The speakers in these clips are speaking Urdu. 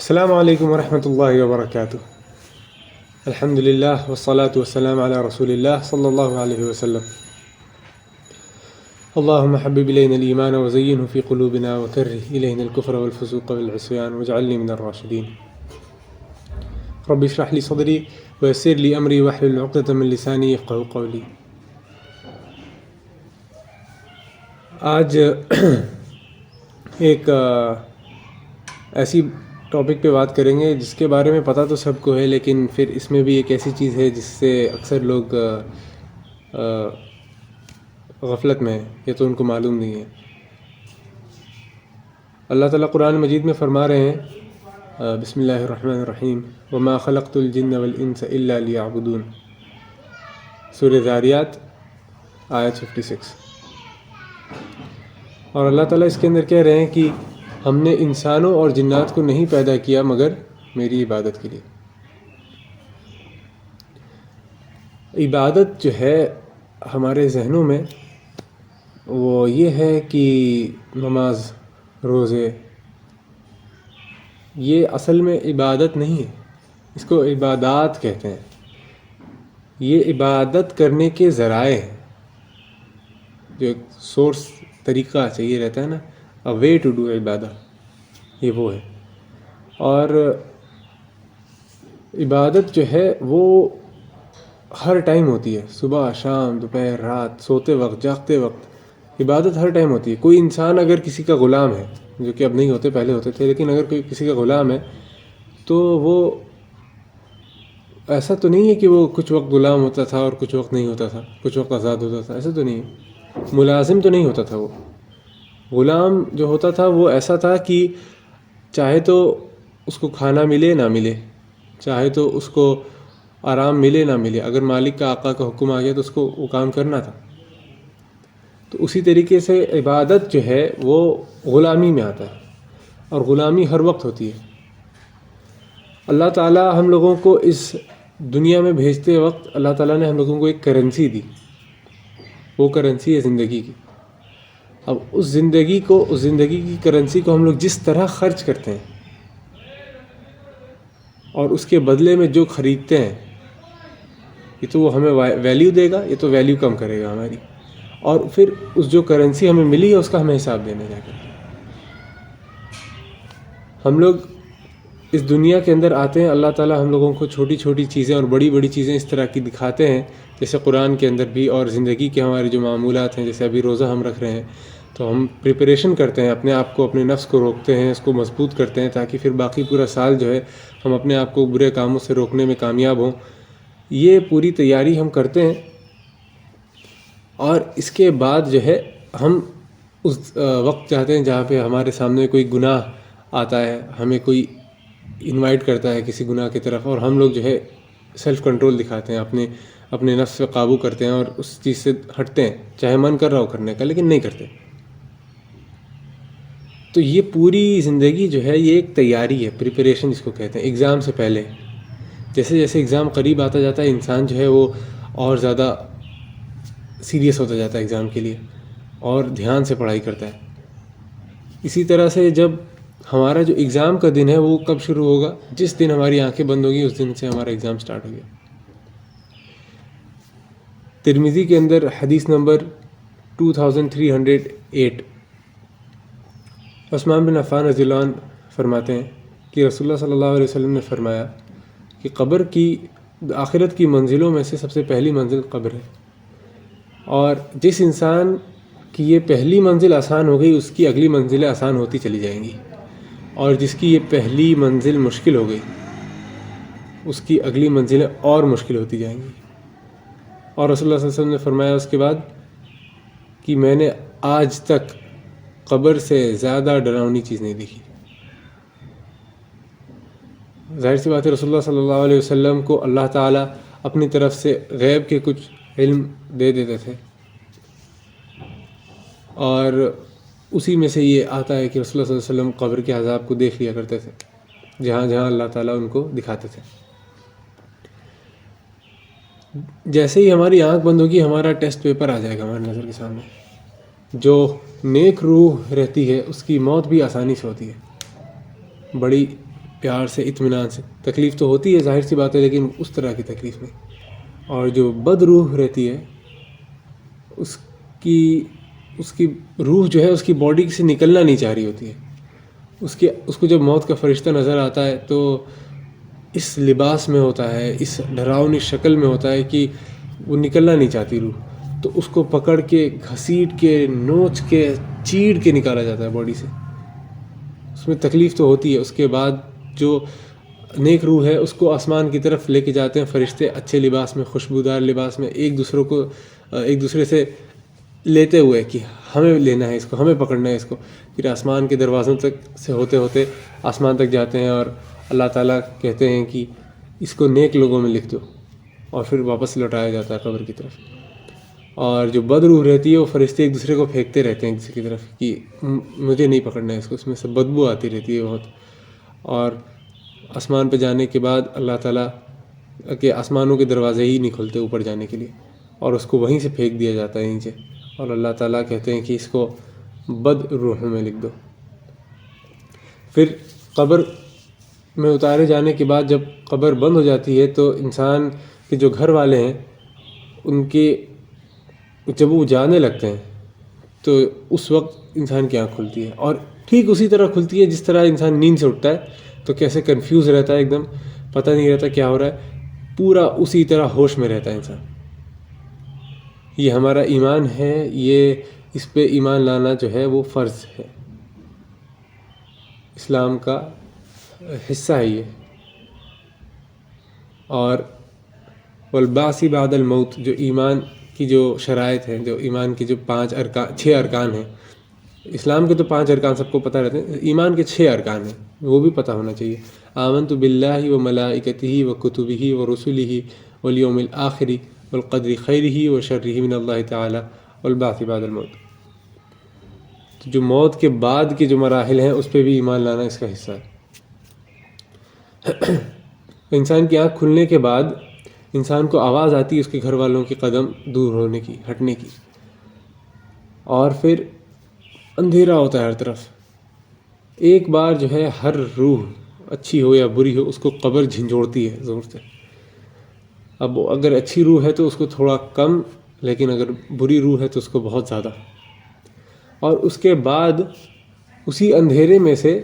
السلام علیکم ورحمۃ اللہ وبرکاتہ. الحمد للہ والصلاة والسلام علی رسول اللہ صلی اللہ علیہ وسلم. اللہم حبب الینا الایمان وزینہ فی قلوبنا وکرہ الینا الکفر والفسوق والعصیان واجعلنی من الراشدین. رب اشرح لی صدری ویسر لی امری واحلل عقدۃ من لسانی یفقہوا قولی. آج ایک ایسی ٹاپک پہ بات کریں گے جس کے بارے میں پتہ تو سب کو ہے، لیکن پھر اس میں بھی ایک ایسی چیز ہے جس سے اکثر لوگ غفلت میں ہیں، یہ تو ان کو معلوم نہیں ہے. اللہ تعالیٰ قرآن مجید میں فرما رہے ہیں بسم اللہ الرحمن الرحیم وما خلقت الجن والانس الا لیعبدون. سورہ ذاریات آیت 56. اور اللہ تعالیٰ اس کے اندر کہہ رہے ہیں کہ ہم نے انسانوں اور جنات کو نہیں پیدا کیا مگر میری عبادت کے لیے. عبادت جو ہے ہمارے ذہنوں میں وہ یہ ہے کہ نماز، روزے، یہ اصل میں عبادت نہیں ہے، اس کو عبادات کہتے ہیں. یہ عبادت کرنے کے ذرائع ہیں، جو ایک سورس طریقہ چاہیے رہتا ہے نا، a way to do Ubadah, یہ وہ ہے. اور عبادت جو ہے وہ ہر ٹائم ہوتی ہے، صبح، شام، دوپہر، رات، سوتے وقت، جاگتے وقت عبادت ہر ٹائم ہوتی ہے. کوئی انسان اگر کسی کا غلام ہے، جو کہ اب نہیں ہوتے، پہلے ہوتے تھے، لیکن اگر کوئی کسی کا غلام ہے تو وہ ایسا تو نہیں ہے کہ وہ کچھ وقت غلام ہوتا تھا اور کچھ وقت نہیں ہوتا تھا، کچھ وقت آزاد ہوتا تھا، ایسا تو نہیں ہے. ملازم تو نہیں ہوتا تھا. وہ غلام جو ہوتا تھا وہ ایسا تھا کہ چاہے تو اس کو کھانا ملے نہ ملے، چاہے تو اس کو آرام ملے نہ ملے، اگر مالک کا، آقا کا حکم آ گیا تو اس کو وہ کام کرنا تھا. تو اسی طریقے سے عبادت جو ہے وہ غلامی میں آتا ہے، اور غلامی ہر وقت ہوتی ہے. اللہ تعالیٰ ہم لوگوں کو اس دنیا میں بھیجتے وقت اللہ تعالیٰ نے ہم لوگوں کو ایک کرنسی دی، وہ کرنسی ہے زندگی کی. اب اس زندگی کی کرنسی کو ہم لوگ جس طرح خرچ کرتے ہیں اور اس کے بدلے میں جو خریدتے ہیں، یہ تو وہ ہمیں ویلیو دے گا، یہ تو ویلیو کم کرے گا ہماری. اور پھر اس جو کرنسی ہمیں ملی ہے اس کا ہمیں حساب دینا جا کر. ہم لوگ اس دنیا کے اندر آتے ہیں، اللہ تعالیٰ ہم لوگوں کو چھوٹی چھوٹی چیزیں اور بڑی بڑی چیزیں اس طرح کی دکھاتے ہیں، جیسے قرآن کے اندر بھی، اور زندگی کے ہمارے جو معمولات ہیں، جیسے ابھی روزہ ہم رکھ رہے ہیں تو ہم پریپریشن کرتے ہیں، اپنے آپ کو، اپنے نفس کو روکتے ہیں، اس کو مضبوط کرتے ہیں تاکہ پھر باقی پورا سال جو ہے ہم اپنے آپ کو برے کاموں سے روکنے میں کامیاب ہوں. یہ پوری تیاری ہم کرتے ہیں، اور اس کے بعد جو ہے ہم اس وقت چاہتے ہیں جہاں پہ ہمارے سامنے کوئی گناہ آتا ہے، ہمیں کوئی انوائٹ کرتا ہے کسی گناہ کی طرف، اور ہم لوگ جو ہے سیلف کنٹرول دکھاتے ہیں، اپنے نفس پہ قابو کرتے ہیں اور اس چیز سے ہٹتے ہیں، چاہے من کر رہا ہو کرنے کا لیکن نہیں کرتے. تو یہ پوری زندگی جو ہے یہ ایک تیاری ہے، پریپریشن جس کو کہتے ہیں. ایگزام سے پہلے جیسے جیسے ایگزام قریب آتا جاتا ہے، انسان جو ہے وہ اور زیادہ سیریس ہوتا جاتا ہے ایگزام کے لیے، اور دھیان سے پڑھائی کرتا ہے. اسی طرح سے جب ہمارا جو ایگزام کا دن ہے وہ کب شروع ہوگا؟ جس دن ہماری آنکھیں بند ہوگی اس دن سے ہمارا ایگزام سٹارٹ ہو گیا. ترمذی کے اندر حدیث نمبر 2308، عثمان بن عفان رضی اللہ عنہ فرماتے ہیں کہ رسول اللہ صلی اللہ علیہ وسلم نے فرمایا کہ قبر کی، آخرت کی منزلوں میں سے سب سے پہلی منزل قبر ہے، اور جس انسان کی یہ پہلی منزل آسان ہو گئی اس کی اگلی منزلیں آسان ہوتی چلی جائیں گی، اور جس کی یہ پہلی منزل مشکل ہو گئی اس کی اگلی منزلیں اور مشکل ہوتی جائیں گی. اور رسول اللہ صلی اللہ علیہ وسلم نے فرمایا اس کے بعد کہ میں نے آج تک قبر سے زیادہ ڈراؤنی چیز نہیں دیکھی. ظاہر سی بات ہے رسول اللہ صلی اللہ علیہ وسلم کو اللہ تعالیٰ اپنی طرف سے غیب کے کچھ علم دے دیتے تھے، اور اسی میں سے یہ آتا ہے کہ رسول اللہ صلی اللہ علیہ وسلم قبر کے عذاب کو دیکھ لیا کرتے تھے جہاں جہاں اللہ تعالیٰ ان کو دکھاتے تھے. جیسے ہی ہماری آنکھ بند ہوگی ہمارا ٹیسٹ پیپر آ جائے گا ہماری نظر کے سامنے. جو نیک روح رہتی ہے اس کی موت بھی آسانی سے ہوتی ہے، بڑی پیار سے، اطمینان سے. تکلیف تو ہوتی ہے ظاہر سی بات ہے، لیکن اس طرح کی تکلیف نہیں. اور جو بد روح رہتی ہے اس کی روح جو ہے اس کی باڈی سے نکلنا نہیں چاہ رہی ہوتی ہے. اس کو جب موت کا فرشتہ نظر آتا ہے تو اس لباس میں ہوتا ہے، اس ڈراؤنی شکل میں ہوتا ہے کہ وہ نکلنا نہیں چاہتی روح. تو اس کو پکڑ کے، گھسیٹ کے، نوچ کے، چیڑ کے نکالا جاتا ہے باڈی سے. اس میں تکلیف تو ہوتی ہے. اس کے بعد جو نیک روح ہے اس کو آسمان کی طرف لے کے جاتے ہیں فرشتے، اچھے لباس میں، خوشبودار لباس میں، ایک دوسرے سے لیتے ہوئے کہ ہمیں لینا ہے اس کو، ہمیں پکڑنا ہے اس کو. پھر آسمان کے دروازوں تک سے ہوتے ہوتے آسمان تک جاتے ہیں اور اللہ تعالیٰ کہتے ہیں کہ اس کو نیک لوگوں میں لکھ دو، اور پھر واپس لوٹایا جاتا ہے قبر کی طرف. اور جو بد روح رہتی ہے وہ فرشتے ایک دوسرے کو پھینکتے رہتے ہیں کسی کی طرف کہ مجھے نہیں پکڑنا ہے اس کو، اس میں سے بدبو آتی رہتی ہے بہت. اور آسمان پہ جانے کے بعد اللہ تعالیٰ کہ آسمانوں کے دروازے ہی نہیں کھلتے اوپر جانے کے لیے، اور اس کو وہیں سے پھینک دیا جاتا ہے نیچے. اور اللہ تعالیٰ کہتے ہیں کہ اس کو بد روحوں میں لکھ دو. پھر قبر میں اتارے جانے کے بعد جب قبر بند ہو جاتی ہے تو انسان کے جو گھر والے ہیں ان کے جب وہ جانے لگتے ہیں تو اس وقت انسان کی آنکھ کھلتی ہے، اور ٹھیک اسی طرح کھلتی ہے جس طرح انسان نیند سے اٹھتا ہے تو کیسے کنفیوز رہتا ہے، ایک دم پتہ نہیں رہتا کیا ہو رہا ہے. پورا اسی طرح ہوش میں رہتا ہے انسان. یہ ہمارا ایمان ہے، یہ اس پہ ایمان لانا جو ہے وہ فرض ہے، اسلام کا حصہ ہے یہ. اور والبعث بعد الموت، جو ایمان کی جو شرائط ہیں، جو ایمان کی جو 6 ارکان ہیں. اسلام کے تو 5 ارکان سب کو پتہ رہتے ہیں، ایمان کے 6 ارکان ہیں، وہ بھی پتہ ہونا چاہیے. آمنت باللہ و ملائکتہ و کتبہ و رسلہ والیوم الآخر والقدر خیرہ و شرہ من اللہ تعالی والبعث بعد الموت. تو جو موت کے بعد کے جو مراحل ہیں اس پہ بھی ایمان لانا اس کا حصہ ہے. انسان کی آنکھ کھلنے کے بعد انسان کو آواز آتی ہے اس کے گھر والوں کے قدم دور ہونے کی، ہٹنے کی، اور پھر اندھیرا ہوتا ہے ہر طرف. ایک بار جو ہے ہر روح اچھی ہو یا بری ہو اس کو قبر جھنجھوڑتی ہے زور سے. اب اگر اچھی روح ہے تو اس کو تھوڑا کم، لیکن اگر بری روح ہے تو اس کو بہت زیادہ. اور اس کے بعد اسی اندھیرے میں سے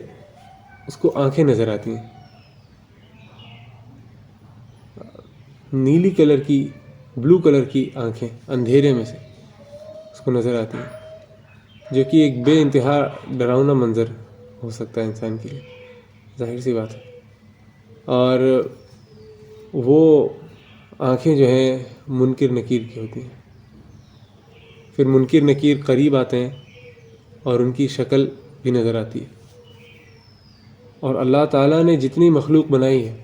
اس کو آنکھیں نظر آتی ہیں، نیلی کلر کی، بلو کلر کی آنکھیں اندھیرے میں سے اس کو نظر آتی ہیں، جو کہ ایک بے انتہا ڈراؤنا منظر ہو سکتا ہے انسان کے لیے، ظاہر سی بات ہے. اور وہ آنکھیں جو ہیں منکر نکیر کی ہوتی ہیں. پھر منکر نکیر قریب آتے ہیں اور ان کی شکل بھی نظر آتی ہے. اور اللہ تعالیٰ نے جتنی مخلوق بنائی ہے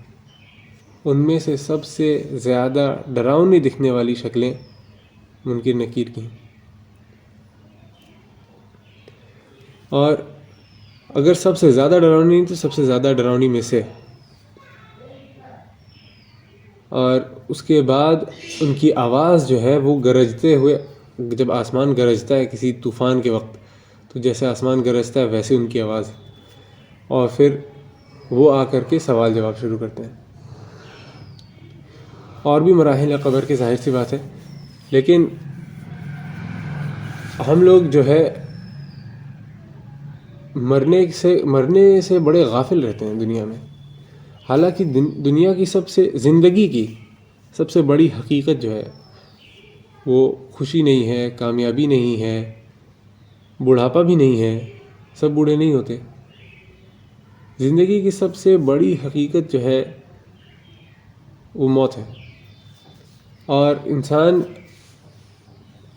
ان میں سے سب سے زیادہ ڈراؤنی دکھنے والی شکلیں منکر نکیر کی ہیں. اور اگر سب سے زیادہ ڈراؤنی نہیں تو سب سے زیادہ ڈراؤنی میں سے. اور اس کے بعد ان کی آواز جو ہے وہ گرجتے ہوئے، جب آسمان گرجتا ہے کسی طوفان کے وقت تو جیسے آسمان گرجتا ہے ویسے ان کی آواز. اور پھر وہ آ کر کے سوال جواب شروع کرتے ہیں. اور بھی مراحل ہیں قبر کے، ظاہر سی بات ہے، لیکن ہم لوگ جو ہے مرنے سے بڑے غافل رہتے ہیں دنیا میں. حالانکہ دنیا کی زندگی کی سب سے بڑی حقیقت جو ہے وہ خوشی نہیں ہے، کامیابی نہیں ہے، بڑھاپا بھی نہیں ہے، سب بوڑھے نہیں ہوتے. زندگی کی سب سے بڑی حقیقت جو ہے وہ موت ہے. اور انسان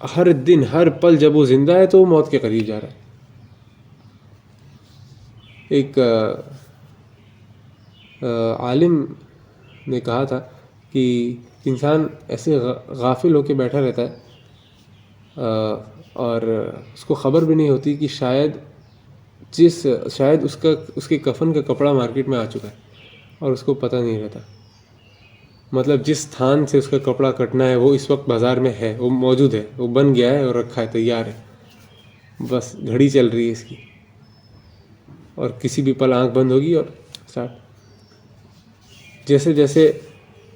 ہر دن، ہر پل جب وہ زندہ ہے تو وہ موت کے قریب جا رہا ہے. ایک عالم نے کہا تھا کہ انسان ایسے غافل ہو کے بیٹھا رہتا ہے اور اس کو خبر بھی نہیں ہوتی کہ شاید اس کے کفن کا کپڑا مارکیٹ میں آ چکا ہے اور اس کو پتہ نہیں رہتا. مطلب جس تھان سے اس کا کپڑا کٹنا ہے وہ اس وقت بازار میں ہے، وہ موجود ہے، وہ بن گیا ہے اور رکھا ہے، تیار ہے، بس گھڑی چل رہی ہے اس کی، اور کسی بھی پل آنکھ بند ہوگی اور اسٹارٹ. جیسے جیسے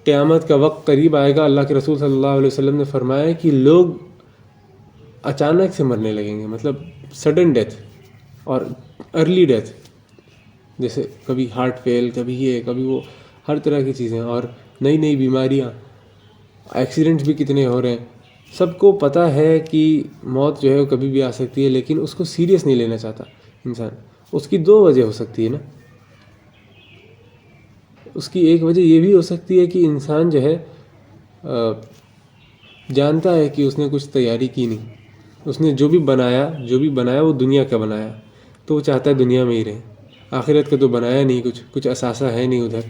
قیامت کا وقت قریب آئے گا، اللہ کے رسول صلی اللہ علیہ وسلم نے فرمایا کہ لوگ اچانک سے مرنے لگیں گے، مطلب سڈن ڈیتھ اور ارلی ڈیتھ، جیسے کبھی ہارٹ فیل، کبھی یہ، کبھی وہ، ہر طرح کی چیزیں، اور نئی نئی بیماریاں، ایکسیڈنٹس بھی کتنے ہو رہے ہیں۔ سب کو پتہ ہے کہ موت جو ہے وہ کبھی بھی آ سکتی ہے، لیکن اس کو سیریس نہیں لینا چاہتا انسان۔ اس کی دو وجہ ہو سکتی ہے نا۔ اس کی ایک وجہ یہ بھی ہو سکتی ہے کہ انسان جو ہے جانتا ہے کہ اس نے کچھ تیاری کی نہیں، اس نے جو بھی بنایا وہ دنیا کا بنایا، تو وہ چاہتا ہے دنیا میں ہی رہے، آخرت کا تو بنایا نہیں، کچھ اثاثہ ہے نہیں ادھر،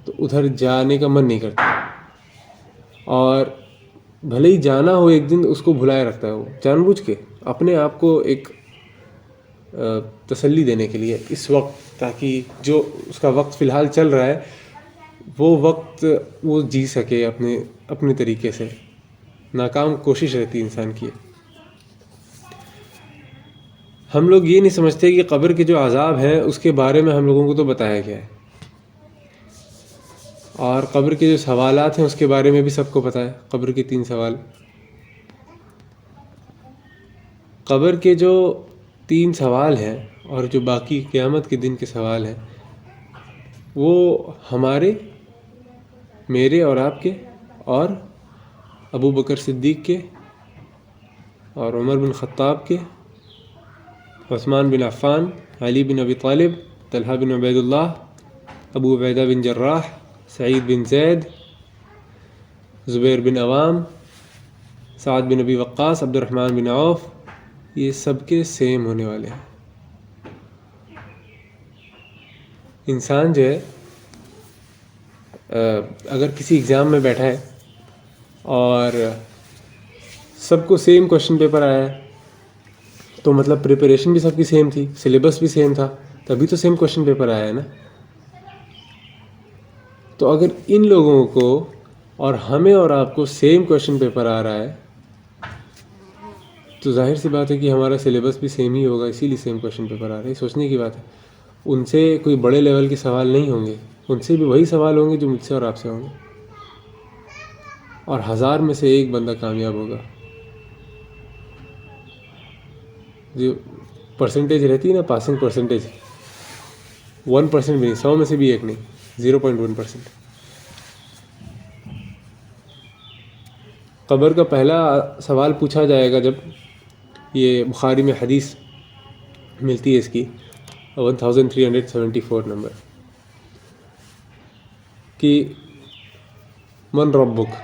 تو ادھر جانے کا من نہیں کرتا، اور بھلے ہی جانا ہو ایک دن اس کو بھلائے رکھتا ہے وہ جان بوجھ کے، اپنے آپ کو ایک تسلی دینے کے لیے اس وقت، تاکہ جو اس کا وقت فی الحال چل رہا ہے وہ وقت وہ جی سکے اپنے طریقے سے۔ ناکام کوشش رہتی ہے انسان کی۔ ہم لوگ یہ نہیں سمجھتے کہ قبر کے جو عذاب ہیں اس کے بارے میں ہم لوگوں کو تو بتایا گیا ہے، اور قبر کے جو سوالات ہیں اس کے بارے میں بھی سب کو پتہ ہے۔ قبر کے 3 سوال، قبر کے جو 3 سوال ہیں اور جو باقی قیامت کے دن کے سوال ہیں، وہ ہمارے، میرے اور آپ کے، اور ابو بکر صدیق کے، اور عمر بن خطاب کے، عثمان بن عفان، علی بن ابی طالب، طلحہ بن عبید اللہ، ابو عبیدہ بن جراح، سعید بن زید، زبیر بن عوام، سعد بن ابی وقاص، عبد الرحمن بن عوف، یہ سب کے سیم ہونے والے ہیں۔ انسان جو ہے اگر کسی ایگزام میں بیٹھا ہے اور سب کو سیم کوشچن پیپر آیا ہے، تو مطلب پریپریشن بھی سب کی سیم تھی، سلیبس بھی سیم تھا، تبھی تو سیم کوشچن پیپر آیا ہے نا۔ تو اگر ان لوگوں کو اور ہمیں اور آپ کو سیم کوشچن پیپر آ رہا ہے، تو ظاہر سی بات ہے کہ ہمارا سلیبس بھی سیم ہی ہوگا، اسی لیے سیم کوشچن پیپر آ رہا ہے۔ سوچنے کی بات ہے، ان سے کوئی بڑے لیول کے سوال نہیں ہوں گے، ان سے بھی وہی سوال ہوں گے جو مجھ سے اور آپ سے ہوں گے، اور 1000 میں سے 1 بندہ کامیاب ہوگا۔ جو پرسنٹیج رہتی ہے نا، پاسنگ پرسنٹیج، 1% بھی نہیں، 100 میں سے بھی 1 نہیں، 0.1%۔ قبر کا پہلا سوال پوچھا جائے گا، جب یہ بخاری میں حدیث ملتی ہے اس کی 1374 نمبر، کہ من ربک،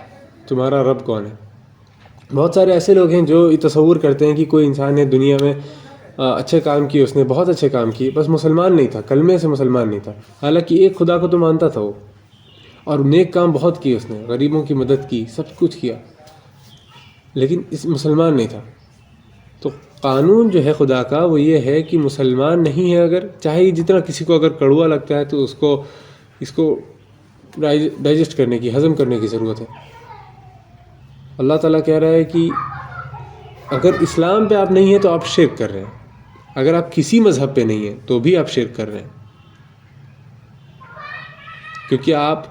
تمہارا رب کون ہے۔ بہت سارے ایسے لوگ ہیں جو یہ تصور کرتے ہیں کہ کوئی انسان ہے دنیا میں، اچھے کام کیے، اس نے بہت اچھے کام کیے، بس مسلمان نہیں تھا، کلمے سے مسلمان نہیں تھا، حالانکہ ایک خدا کو تو مانتا تھا وہ، اور نیک کام بہت کیے، اس نے غریبوں کی مدد کی، سب کچھ کیا، لیکن اس مسلمان نہیں تھا۔ تو قانون جو ہے خدا کا وہ یہ ہے کہ مسلمان نہیں ہے، اگر چاہے جتنا کسی کو اگر کڑوا لگتا ہے تو اس کو ڈائجسٹ کرنے کی، ہضم کرنے کی ضرورت ہے۔ اللہ تعالیٰ کہہ رہا ہے کہ اگر اسلام پہ آپ نہیں ہیں تو آپ شرک کر رہے ہیں، اگر آپ کسی مذہب پہ نہیں ہیں تو بھی آپ شرک کر رہے ہیں، کیونکہ آپ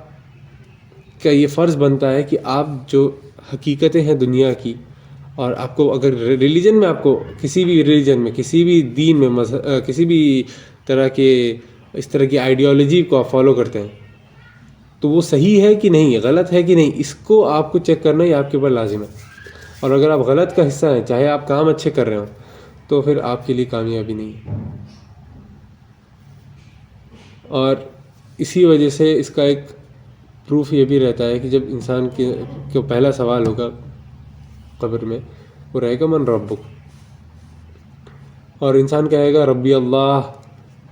کا یہ فرض بنتا ہے کہ آپ جو حقیقتیں ہیں دنیا کی، اور آپ کو اگر ریلیجن میں، آپ کو کسی بھی ریلیجن میں، کسی بھی دین میں، کسی بھی طرح کے اس طرح کی آئیڈیالوجی کو آپ فالو کرتے ہیں، تو وہ صحیح ہے کہ نہیں، غلط ہے کہ نہیں، اس کو آپ کو چیک کرنا ہی آپ کے اوپر لازم ہے۔ اور اگر آپ غلط کا حصہ ہیں، چاہے آپ کام اچھے کر رہے ہوں، تو پھر آپ کے لیے کامیابی نہیں ہے۔ اور اسی وجہ سے اس کا ایک پروف یہ بھی رہتا ہے کہ جب انسان کے پہلا سوال ہوگا قبر میں، وہ رہے گا من ربک، اور انسان کہے گا ربی اللہ،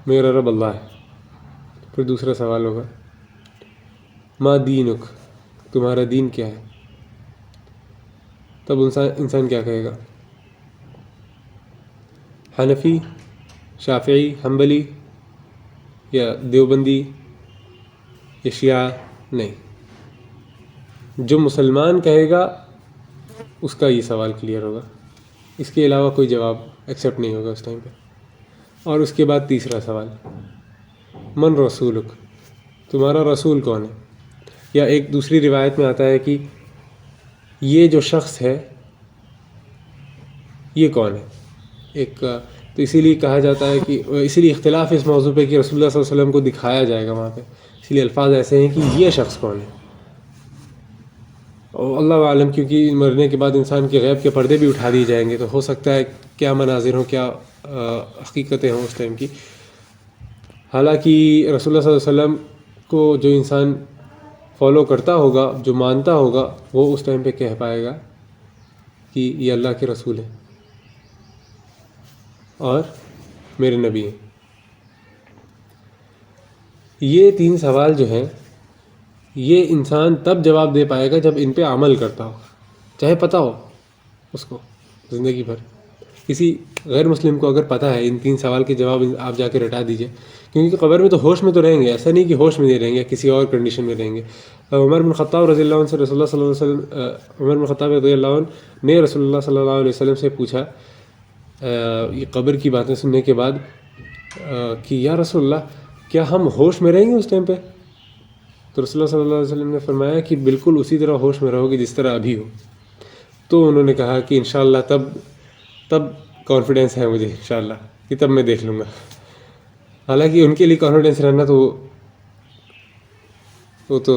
میرا رب اللہ ہے۔ پھر دوسرا سوال ہوگا ما دینک، تمہارا دین کیا ہے۔ تب انسان کیا کہے گا، حنفی، شافعی، حنبلی، یا دیوبندی، یا شیعہ؟ نہیں، جو مسلمان کہے گا اس کا یہ سوال کلیئر ہوگا، اس کے علاوہ کوئی جواب ایکسیپٹ نہیں ہوگا اس ٹائم پہ۔ اور اس کے بعد تیسرا سوال من رسولک، تمہارا رسول کون ہے؟ یا ایک دوسری روایت میں آتا ہے کہ یہ جو شخص ہے یہ کون ہے. ایک تو اسی لیے کہا جاتا ہے کہ اسی لیے اختلاف اس موضوع پہ کہ رسول اللہ صلی اللہ علیہ وسلم کو دکھایا جائے گا وہاں پہ، اسی لیے الفاظ ایسے ہیں کہ یہ شخص کون ہے. اور اللہ عالم، کیونکہ مرنے کے بعد انسان کے غیب کے پردے بھی اٹھا دیے جائیں گے، تو ہو سکتا ہے کیا مناظر ہوں، کیا حقیقتیں ہوں اس ٹائم کی. حالانکہ رسول اللہ صلی اللہ علیہ وسلم کو جو انسان فالو کرتا ہوگا، جو مانتا ہوگا، وہ اس ٹائم پہ کہہ پائے گا کہ یہ اللہ کے رسول ہیں اور میرے نبی ہیں. یہ 3 سوال جو ہیں یہ انسان تب جواب دے پائے گا جب ان پہ عمل کرتا ہو، چاہے پتہ ہو اس کو زندگی بھر. کسی غیر مسلم کو اگر پتہ ہے ان 3 سوال کے جواب آپ جا کے رٹا دیجئے، کیونکہ قبر میں تو ہوش میں تو رہیں گے، ایسا نہیں کہ ہوش میں نہیں رہیں گے، کسی اور کنڈیشن میں رہیں گے. عمر بن خطاب رضی اللہ عنہ سے رسول اللہ صلی اللہ علیہ وسلم عمر بن خطاب رضی اللہ عنہ نے رسول اللہ صلی اللہ علیہ وسلم سے پوچھا یہ قبر کی باتیں سننے کے بعد کہ یا رسول اللہ کیا ہم ہوش میں رہیں گے اس ٹائم پہ؟ تو رسول اللہ صلی اللہ علیہ وسلم نے فرمایا کہ بالکل اسی طرح ہوش میں رہو گے جس طرح ابھی ہو. تو انہوں نے کہا کہ انشاءاللہ تب کانفیڈنس ہے مجھے انشاءاللہ کہ تب میں دیکھ لوں گا. حالانکہ ان کے لیے کانفیڈنس رہنا تو وہ تو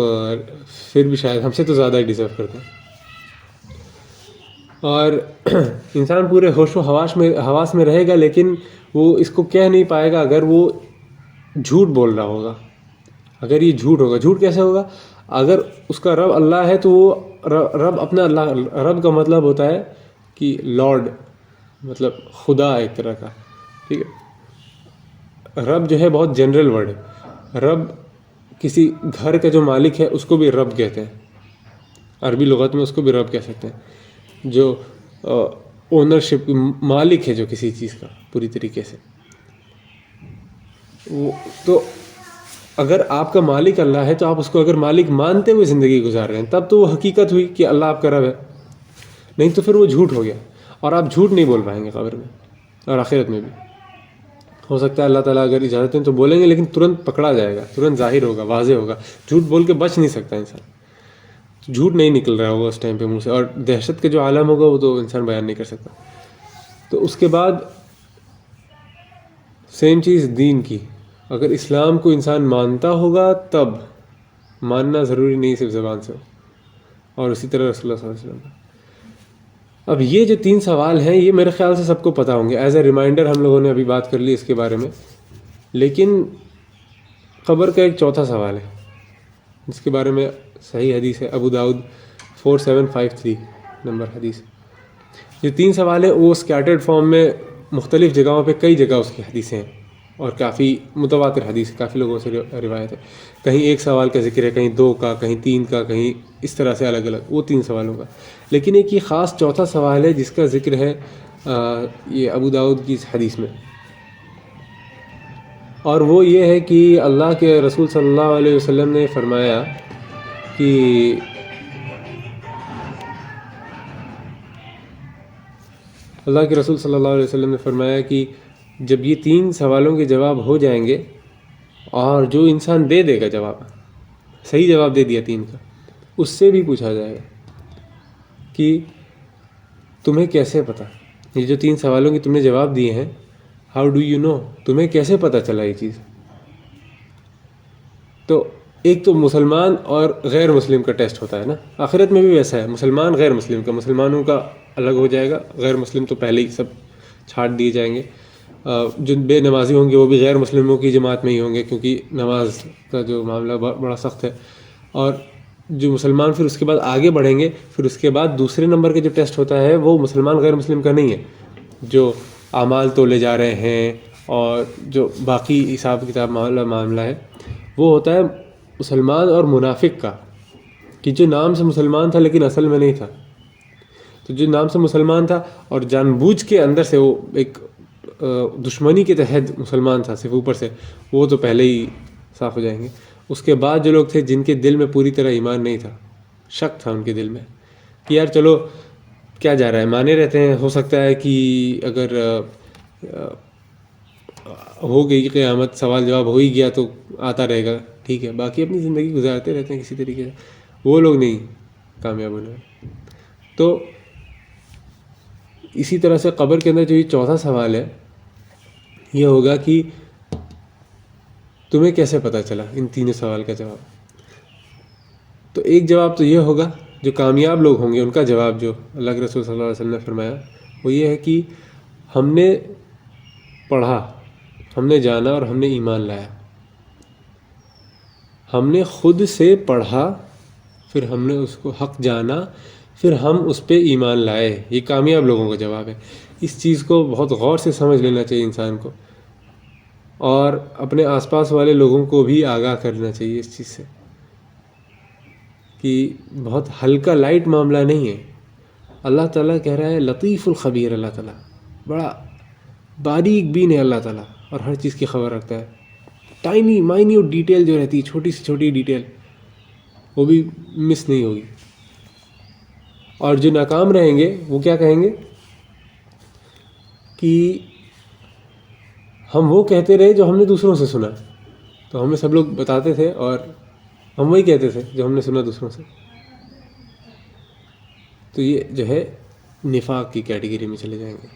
پھر بھی شاید ہم سے تو زیادہ ہی ڈیزرو کرتے ہیں. اور انسان پورے ہوش و حواس میں رہے گا، لیکن وہ اس کو کہہ نہیں پائے گا اگر وہ جھوٹ بول رہا ہوگا. اگر یہ جھوٹ ہوگا، جھوٹ کیسے ہوگا؟ اگر اس کا رب اللہ ہے تو وہ رب اپنا اللہ، رب کا مطلب ہوتا ہے کہ لارڈ، مطلب خدا ایک طرح کا، ٹھیک ہے. رب جو ہے بہت جنرل ورڈ ہے. رب کسی گھر کا جو مالک ہے اس کو بھی رب کہتے ہیں، عربی لغت میں اس کو بھی رب کہہ سکتے ہیں، جو اونرشپ مالک ہے جو کسی چیز کا پوری طریقے سے. تو اگر آپ کا مالک اللہ ہے تو آپ اس کو اگر مالک مانتے ہوئے زندگی گزار رہے ہیں تب تو وہ حقیقت ہوئی کہ اللہ آپ کا رب ہے. نہیں تو پھر وہ جھوٹ ہو گیا، اور آپ جھوٹ نہیں بول پائیں گے قبر میں اور آخرت میں بھی. ہو سکتا ہے اللہ تعالیٰ اگر اجازت دیں تو بولیں گے، لیکن ترنت پکڑا جائے گا، ترنت ظاہر ہوگا، واضح ہوگا. جھوٹ بول کے بچ نہیں سکتا انسان، جھوٹ نہیں نکل رہا ہوگا اس ٹائم پہ منہ سے، اور دہشت کا جو عالم ہوگا وہ تو انسان بیان نہیں کر سکتا. تو اس کے بعد سیم چیز دین کی، اگر اسلام کو انسان مانتا ہوگا تب، ماننا ضروری نہیں صرف زبان سے ہو، اور اسی طرح رسول اللہ صلی اللہ علیہ وسلم. اب یہ جو 3 سوال ہیں یہ میرے خیال سے سب کو پتہ ہوں گے. ایز اے ریمائنڈر ہم لوگوں نے ابھی بات کر لی اس کے بارے میں. لیکن قبر کا ایک چوتھا سوال ہے جس کے بارے میں صحیح حدیث ہے، ابو داؤد 4753 نمبر حدیث. جو 3 سوال ہیں وہ اسکیٹرڈ فارم میں مختلف جگہوں پہ کئی جگہ اس کی حدیثیں ہیں، اور کافی متواتر حدیث، کافی لوگوں سے روایت ہے. کہیں 1 سوال کا ذکر ہے، کہیں 2 کا، کہیں 3 کا، کہیں اس طرح سے الگ الگ، وہ 3 سوالوں کا. لیکن ایک یہ خاص چوتھا سوال ہے جس کا ذکر ہے یہ ابو داؤد کی اس حدیث میں، اور وہ یہ ہے کہ اللہ کے رسول صلی اللہ علیہ وسلم نے فرمایا کہ اللہ کے رسول صلی اللہ علیہ وسلم نے فرمایا کہ جب یہ 3 سوالوں کے جواب ہو جائیں گے، اور جو انسان دے دے گا جواب، صحیح جواب دے دیا 3 کا، اس سے بھی پوچھا جائے گا کہ تمہیں کیسے پتہ، یہ جو 3 سوالوں کی تم نے جواب دیے ہیں، ہاؤ ڈو یو نو، تمہیں کیسے پتہ چلا یہ چیز. تو ایک تو مسلمان اور غیر مسلم کا ٹیسٹ ہوتا ہے نا، آخرت میں بھی ویسا ہے، مسلمان غیر مسلم کا، مسلمانوں کا الگ ہو جائے گا، غیر مسلم تو پہلے ہی سب چھاٹ دیے جائیں گے. جو بے نمازی ہوں گے وہ بھی غیر مسلموں کی جماعت میں ہی ہوں گے، کیونکہ نماز کا جو معاملہ بڑا سخت ہے. اور جو مسلمان پھر اس کے بعد آگے بڑھیں گے، پھر اس کے بعد دوسرے نمبر کے جو ٹیسٹ ہوتا ہے وہ مسلمان غیر مسلم کا نہیں ہے، جو اعمال تولے جا رہے ہیں اور جو باقی حساب کتاب معاملہ ہے، وہ ہوتا ہے مسلمان اور منافق کا، کہ جو نام سے مسلمان تھا لیکن اصل میں نہیں تھا. تو جو نام سے مسلمان تھا اور جان بوجھ کے اندر سے وہ ایک دشمنی کے تحت مسلمان تھا صرف اوپر سے، وہ تو پہلے ہی صاف ہو جائیں گے. اس کے بعد جو لوگ تھے جن کے دل میں پوری طرح ایمان نہیں تھا، شک تھا ان کے دل میں کہ یار چلو کیا جا رہا ہے، مانے رہتے ہیں، ہو سکتا ہے کہ اگر ہو گئی قیامت، سوال جواب ہو ہی گیا تو آتا رہے گا، ٹھیک ہے، باقی اپنی زندگی گزارتے رہتے ہیں کسی طریقے سے، وہ لوگ نہیں کامیاب ہونے والے۔ تو اسی طرح سے قبر کے اندر جو یہ چوتھا سوال ہے یہ ہوگا کہ تمہیں کیسے پتہ چلا ان تینوں سوال کا جواب؟ تو ایک جواب تو یہ ہوگا، جو کامیاب لوگ ہوں گے ان کا جواب جو اللہ کے رسول صلی اللہ علیہ وسلم نے فرمایا وہ یہ ہے کہ ہم نے پڑھا، ہم نے جانا اور ہم نے ایمان لایا۔ ہم نے خود سے پڑھا، پھر ہم نے اس کو حق جانا، پھر ہم اس پہ ایمان لائے۔ یہ کامیاب لوگوں کا جواب ہے۔ اس چیز کو بہت غور سے سمجھ لینا چاہیے انسان کو، اور اپنے آس پاس والے لوگوں کو بھی آگاہ کرنا چاہیے اس چیز سے کہ بہت ہلکا لائٹ معاملہ نہیں ہے۔ اللہ تعالیٰ کہہ رہا ہے لطیف الخبیر، اللہ تعالیٰ بڑا باریک بین ہے اللہ تعالیٰ، اور ہر چیز کی خبر رکھتا ہے۔ ٹائنی مائنیوٹ ڈیٹیل جو رہتی ہے، چھوٹی سے چھوٹی ڈیٹیل، وہ بھی مس نہیں ہوگی۔ اور جو ناکام رہیں گے وہ کیا کہیں گے کہ ہم وہ کہتے رہے جو ہم نے دوسروں سے سنا۔ تو ہمیں سب لوگ بتاتے تھے اور ہم وہی کہتے تھے جو ہم نے سنا دوسروں سے۔ تو یہ جو ہے نفاق کی کیٹیگری میں چلے جائیں گے۔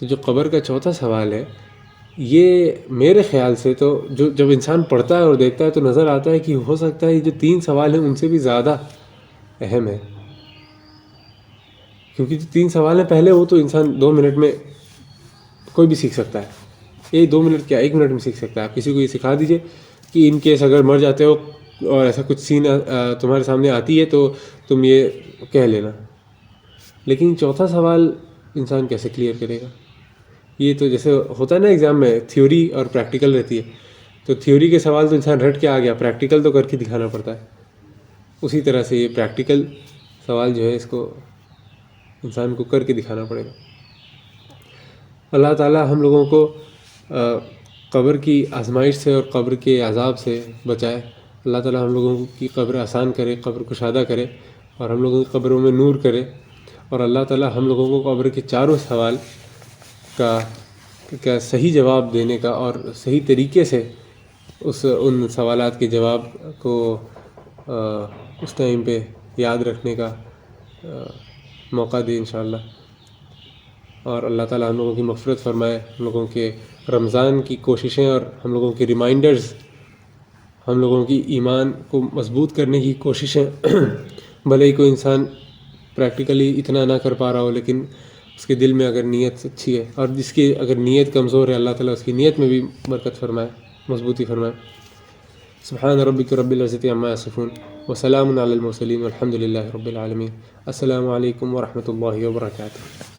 تو جو قبر کا چوتھا سوال ہے، یہ میرے خیال سے تو جب انسان پڑھتا ہے اور دیکھتا ہے تو نظر آتا ہے کہ ہو سکتا ہے یہ جو 3 سوال ہیں ان سے بھی زیادہ اہم ہے، کیونکہ جو 3 سوال ہیں پہلے وہ تو انسان 2 منٹ میں کوئی بھی سیکھ سکتا ہے۔ یہ 2 منٹ کیا 1 منٹ میں سیکھ سکتا ہے۔ آپ کسی کو یہ سکھا دیجئے کہ ان کیس اگر مر جاتے ہو اور ایسا کچھ سین تمہارے سامنے آتی ہے تو تم یہ کہہ لینا، لیکن چوتھا سوال انسان کیسے کلیئر کرے گا؟ یہ تو جیسے ہوتا ہے نا ایگزام میں تھیوری اور پریکٹیکل رہتی ہے، تو تھیوری کے سوال تو انسان رٹ کے آ گیا، پریکٹیکل تو کر کے دکھانا پڑتا ہے۔ اسی طرح سے یہ پریکٹیکل سوال جو ہے اس کو انسان کو کر کے دکھانا پڑے گا۔ اللہ تعالیٰ ہم لوگوں کو قبر کی آزمائش سے اور قبر کے عذاب سے بچائے۔ اللہ تعالیٰ ہم لوگوں کی قبر آسان کرے، قبر کشادہ کرے، اور ہم لوگوں کی قبروں میں نور کرے، اور اللہ تعالیٰ ہم لوگوں کو قبر کے چاروں سوال کا صحیح جواب دینے کا اور صحیح طریقے سے ان سوالات کے جواب کو اس ٹائم پہ یاد رکھنے کا موقع دے انشاءاللہ۔ اور اللہ تعالیٰ ہم لوگوں کی مغفرت فرمائے، ہم لوگوں کے رمضان کی کوششیں اور ہم لوگوں کے ریمائنڈرز، ہم لوگوں کی ایمان کو مضبوط کرنے کی کوششیں بھلے ہی کوئی انسان پریکٹیکلی اتنا نہ کر پا رہا ہو، لیکن اس کے دل میں اگر نیت اچھی ہے، اور جس کی اگر نیت کمزور ہے، اللہ تعالیٰ اس کی نیت میں بھی برکت فرمائے، مضبوطی فرمائے۔ سبحان ربک رب العزت عما یصفون وسلام علی المرسلین والحمد للہ رب العالمین۔ السلام علیکم ورحمۃ اللہ وبرکاتہ۔